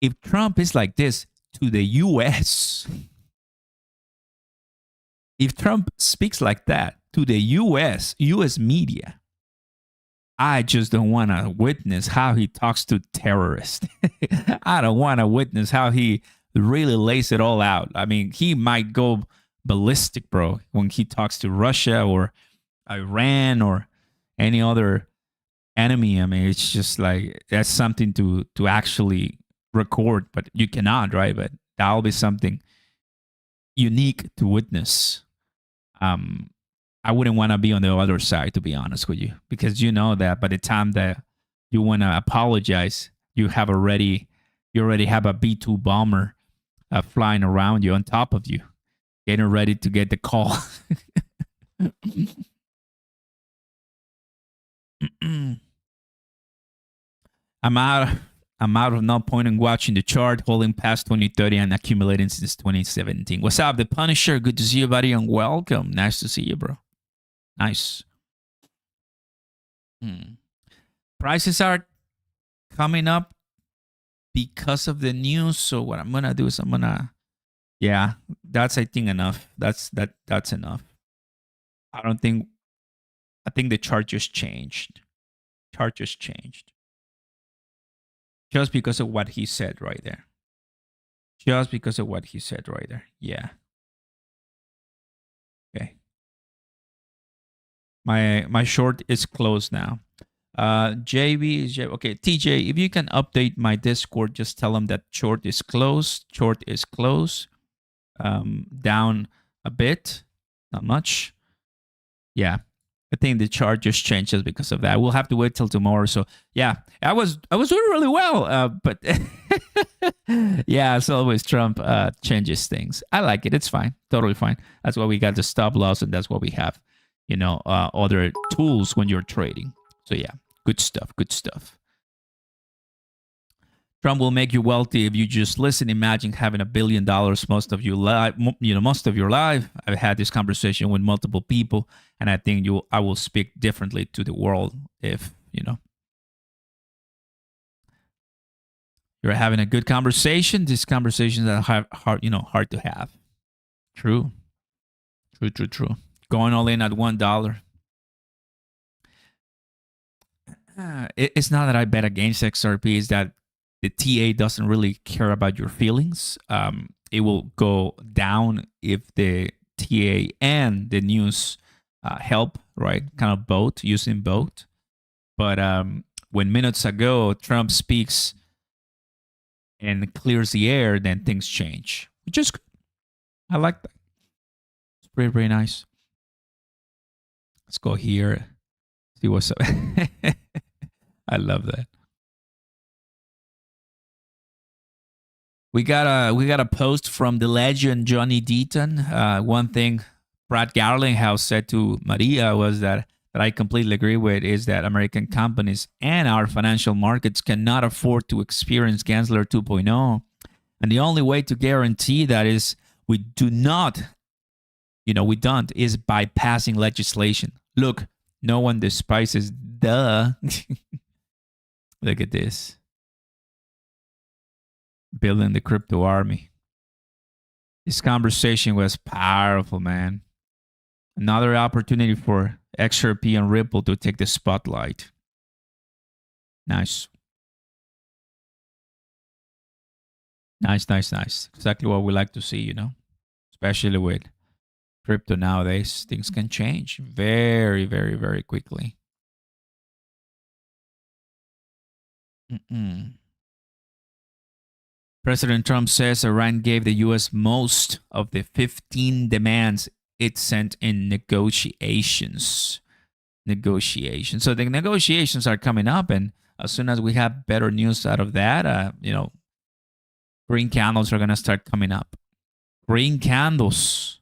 If Trump is like this to the U.S., if Trump speaks like that to the U.S. media, I just don't want to witness how he talks to terrorists. I don't want to witness how he really lays it all out. I mean, he might go ballistic, bro, when he talks to Russia or Iran or any other enemy. I mean, it's just like that's something to actually record, but you cannot, right? But that'll be something unique to witness. I wouldn't want to be on the other side, to be honest with you, because you know that by the time that you want to apologize, you already have a B-2 bomber flying around you on top of you, getting ready to get the call. I'm out of no point in watching the chart, holding past 2030 and accumulating since 2017. What's up, The Punisher? Good to see you, buddy, and welcome. Nice to see you, bro. Nice. Prices are coming up because of the news. So what I'm gonna do is yeah, that's I think enough. That's enough. I think the chart just changed. Just because of what he said right there. Yeah. Okay. My short is closed now. JB is okay. TJ, if you can update my Discord, just tell them that short is closed. Down a bit, not much. Yeah. I think the chart just changed just because of that. We'll have to wait till tomorrow. So yeah, I was doing really well, but yeah, as always, Trump changes things. I like it. It's fine, totally fine. That's why we got the stop loss, and that's why we have, other tools when you're trading. So yeah, good stuff. Trump will make you wealthy if you just listen. Imagine having $1 billion most of your life. I've had this conversation with multiple people, and I think I will speak differently to the world if you're having a good conversation. These conversations are hard to have. True. Going all in at $1. It's not that I bet against XRP. It's that the TA doesn't really care about your feelings. It will go down if the TA and the news help, right? Kind of both, using both. But when minutes ago Trump speaks and clears the air, then things change, which is good. I like that. It's pretty, pretty nice. Let's go here. See what's up. I love that. We got a post from the legend Johnny Deaton. One thing Brad Garlinghouse said to Maria was that that I completely agree with is that American companies and our financial markets cannot afford to experience Gensler 2.0. And the only way to guarantee that is we don't, is by passing legislation. Look, no one despises the. Look at this. Building the crypto army. This conversation was powerful, man. Another opportunity for XRP and Ripple to take the spotlight. Nice. Nice. Exactly what we like to see, especially with crypto nowadays. Things can change very, very, very quickly. President Trump says Iran gave the U.S. most of the 15 demands it sent in negotiations. So the negotiations are coming up, and as soon as we have better news out of that, green candles are going to start coming up. Green candles.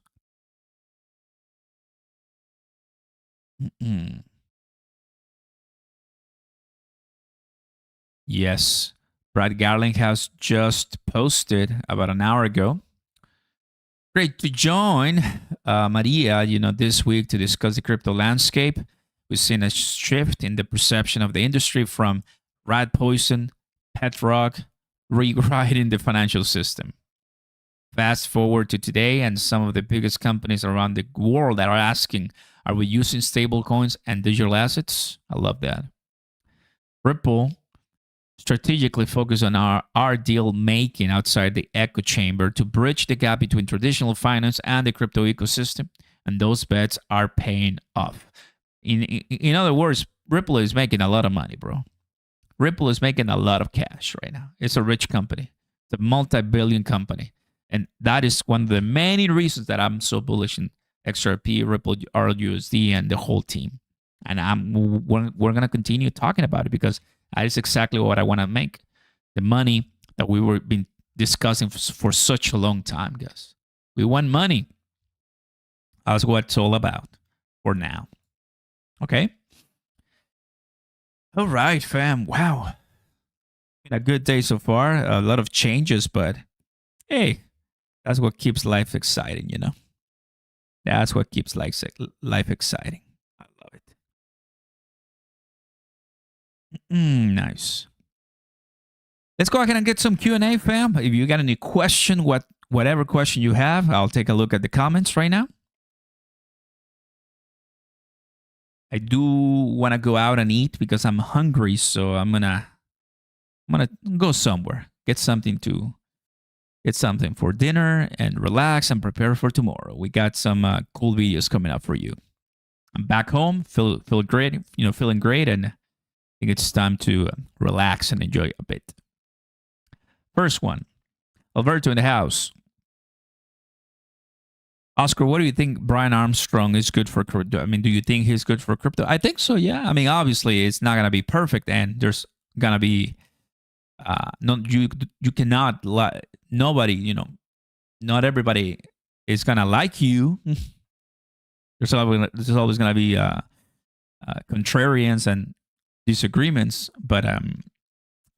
Yes. Brad Garling has just posted about an hour ago. Great to join Maria, this week to discuss the crypto landscape. We've seen a shift in the perception of the industry from rat poison, pet rock, rewriting the financial system. Fast forward to today, and some of the biggest companies around the world that are asking, are we using stable coins and digital assets? I love that. Ripple strategically focus on our deal making outside the echo chamber to bridge the gap between traditional finance and the crypto ecosystem, and those bets are paying off. In other words, Ripple is making a lot of money, bro. Ripple is making a lot of cash right now. It's a rich company. It's a multi-billion company. And that is one of the many reasons that I'm so bullish in XRP, Ripple, RLUSD, and the whole team. And we're going to continue talking about it because that is exactly what I want to make. The money that we were been discussing for such a long time, guys. We want money. That's what it's all about for now. Okay? All right, fam. Wow. Been a good day so far. A lot of changes, but hey, that's what keeps life exciting, That's what keeps life exciting. I love it. Nice. Let's go ahead and get some Q&A, fam. If you got any question, whatever question you have, I'll take a look at the comments right now. I do want to go out and eat because I'm hungry, so I'm gonna go somewhere, get something for dinner and relax and prepare for tomorrow. We got some cool videos coming up for you. I'm back home, feel great, feeling great, and I think it's time to relax and enjoy a bit. First one, Alberto in the house. Oscar, what do you think Brian Armstrong is good for crypto? I mean, do you think he's good for crypto? I think so, yeah. I mean, obviously, it's not going to be perfect, and there's going to be, you cannot, nobody, not everybody is going to like you. There's always going to be contrarians and disagreements, but I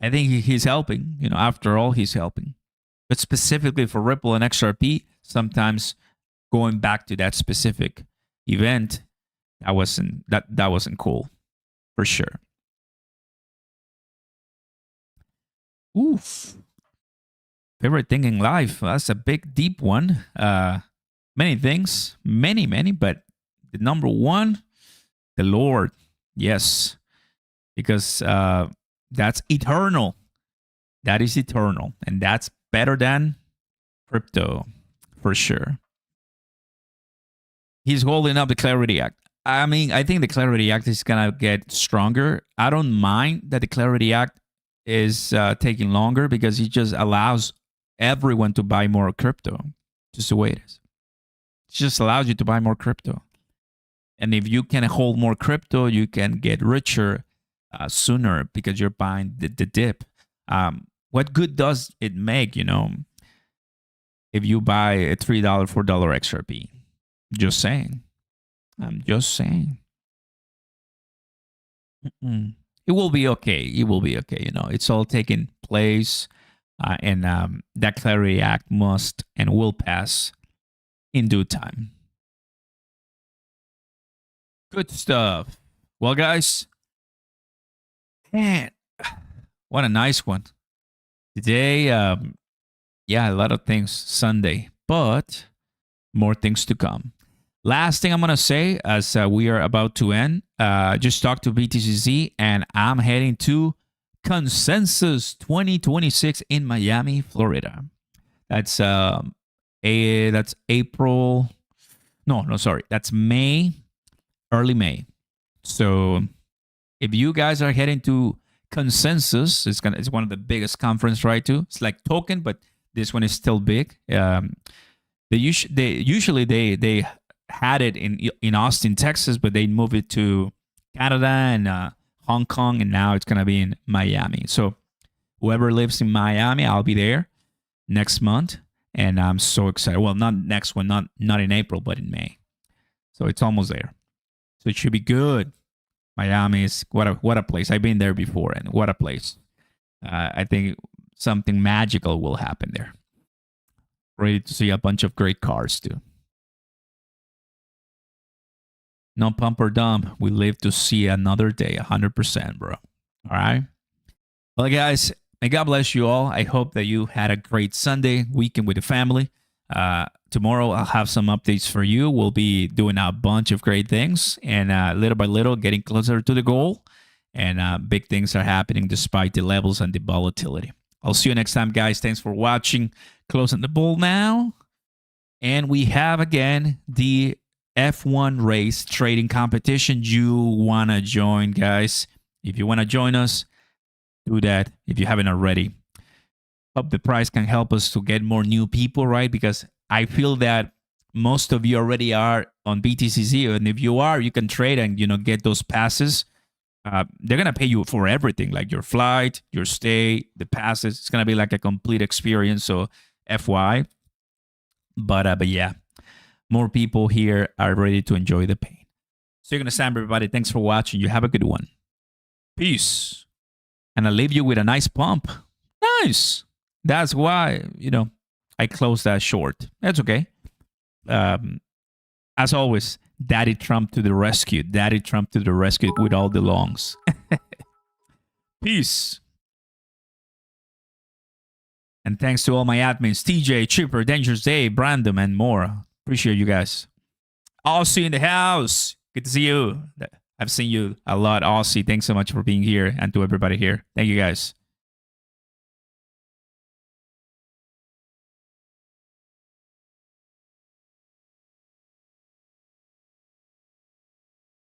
think he's helping. After all, he's helping. But specifically for Ripple and XRP, sometimes going back to that specific event, that wasn't cool, for sure. Oof. Favorite thing in life? That's a big, deep one. Many things, many, but the number one, the Lord. Yes, because that's eternal. That is eternal, and that's better than crypto, for sure. He's holding up the Clarity Act. I mean, I think the Clarity Act is going to get stronger. I don't mind that the Clarity Act is taking longer because it just allows everyone to buy more crypto. Just the way it is. It just allows you to buy more crypto. And if you can hold more crypto, you can get richer sooner because you're buying the dip. What good does it make, if you buy a $3, $4 XRP? Just saying. I'm just saying. It will be okay. It will be okay. You know, it's all taking place, and that Clarity Act must and will pass in due time. Good stuff. Well, guys, man, what a nice one. Today, yeah, a lot of things Sunday, but more things to come. Last thing I'm going to say as we are about to end, just talked to BTCC and I'm heading to Consensus 2026 in Miami, Florida. That's April. No, sorry. That's May, early May. So if you guys are heading to Consensus, it's one of the biggest conference, right? Too. It's like Token, but this one is still big. They usually had it in Austin, Texas, but they moved it to Canada and Hong Kong, and now it's gonna be in Miami. So whoever lives in Miami, I'll be there next month, and I'm so excited. Well, not next one, not in April, but in May. So it's almost there. So it should be good. Miami is what a place. I've been there before, and what a place. I think something magical will happen there. Ready to see a bunch of great cars too. No pump or dump. We live to see another day. 100%, bro. All right. Well, guys, may God bless you all. I hope that you had a great Sunday weekend with the family. Tomorrow, I'll have some updates for you. We'll be doing a bunch of great things and little by little getting closer to the goal. And big things are happening despite the levels and the volatility. I'll see you next time, guys. Thanks for watching. Closing the bull now. And we have, again, the F1 race trading competition. You want to join, guys. If you want to join us, do that if you haven't already. Hope the price can help us to get more new people, right? Because I feel that most of you already are on BTCC, and if you are, you can trade and get those passes. They're gonna pay you for everything, like your flight, your stay, the passes. It's gonna be like a complete experience. So, FY. But yeah, more people here are ready to enjoy the pain. So you're gonna stand, everybody. Thanks for watching. You have a good one. Peace. And I leave you with a nice pump. Nice. That's why I closed that short. That's okay. As always, Daddy Trump to the rescue. Daddy Trump to the rescue with all the longs. Peace. And thanks to all my admins, TJ, Chipper, Dangerous Dave, Brandon, and more. Appreciate you guys. Aussie in the house. Good to see you. I've seen you a lot, Aussie. Thanks so much for being here, and to everybody here. Thank you, guys.